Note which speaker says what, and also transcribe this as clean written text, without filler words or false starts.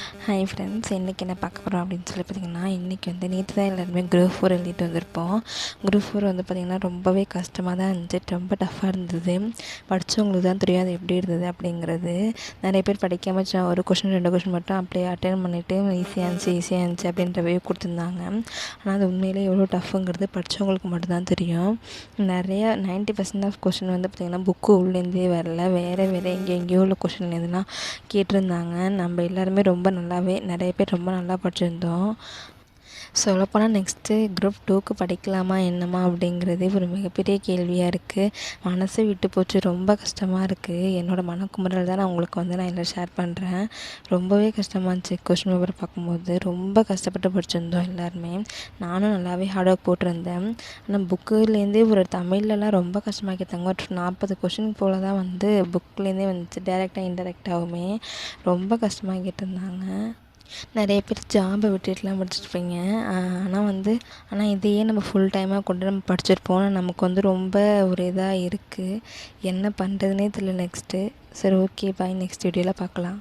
Speaker 1: Hi friends, இன்றைக்கி என்ன பார்க்க போகிறோம் அப்படின்னு சொல்லி பார்த்திங்கன்னா, இன்றைக்கி வந்து நேற்று தான் எல்லாருமே குரூப் 4 எழுதிட்டு வந்திருப்போம். குரூப் 4 வந்து பார்த்திங்கன்னா ரொம்பவே கஷ்டமாக தான் இருந்துச்சு, ரொம்ப டஃப்பாக இருந்தது. படித்தவங்களுக்கு தான் தெரியும் அது எப்படி இருந்தது அப்படிங்கிறது. நிறைய பேர் படிக்காமல் ஒரு கொஷின் 2 கொஷின் மட்டும் அப்படியே அட்டென்ட் பண்ணிவிட்டு ஈஸியாக இருந்துச்சு அப்படின்ற வே கொடுத்துருந்தாங்க. ஆனால் அது உண்மையிலே எவ்வளோ டஃப்புங்கிறது படித்தவங்களுக்கு மட்டும்தான் தெரியும். நிறையா 90% ஆஃப் கொஷின் வந்து பார்த்திங்கன்னா புக்கு உள்ளேருந்தே வரல, வேறு எங்கேயோ உள்ள கொஷின்லேருந்துலாம் கேட்டிருந்தாங்க. நம்ம எல்லாருமே ரொம்ப நிறைய பேர் ரொம்ப நல்லா படிச்சிருந்தோம். சொல்லப்போனால் நெக்ஸ்ட்டு குரூப் 2க்கு படிக்கலாமா என்னம்மா அப்படிங்கிறதே ஒரு மிகப்பெரிய கேள்வியாக இருக்குது. மனசு விட்டு போச்சு, ரொம்ப கஷ்டமாக இருக்குது. என்னோடய மனக்குமுறல் தான் நான் உங்களுக்கு வந்து எல்லாம் ஷேர் பண்ணுறேன். ரொம்பவே கஷ்டமாக இருந்துச்சு. கொஷின் பேப்பர் பார்க்கும்போது ரொம்ப கஷ்டப்பட்டு படிச்சிருந்தோம் எல்லாருமே. நானும் நல்லாவே ஹார்ட் ஒர்க் போட்டிருந்தேன். ஆனால் புக்குலேருந்தே ஒரு தமிழ்லலாம் ரொம்ப கஷ்டமாக கேட்டாங்க. ஒரு 40 கொஷின் போல் தான் வந்து புக்லேருந்தே வந்துச்சு, டைரெக்டாக இன்டெரக்டாகவுமே ரொம்ப கஷ்டமாக கேட்டிருந்தாங்க. நிறைய பேர் ஜாபை விட்டுட்டுலாம் படிச்சிருப்பீங்க. ஆனால் இதையே நம்ம ஃபுல் டைமாக கொண்டு நம்ம படிச்சிருப்போம். நமக்கு வந்து ரொம்ப ஒரு இதாக இருக்குது. என்ன பண்ணுறதுனே தெரியல நெக்ஸ்ட்டு. சரி, ஓகே, பாய். நெக்ஸ்ட் வீடியோவில் பார்க்கலாம்.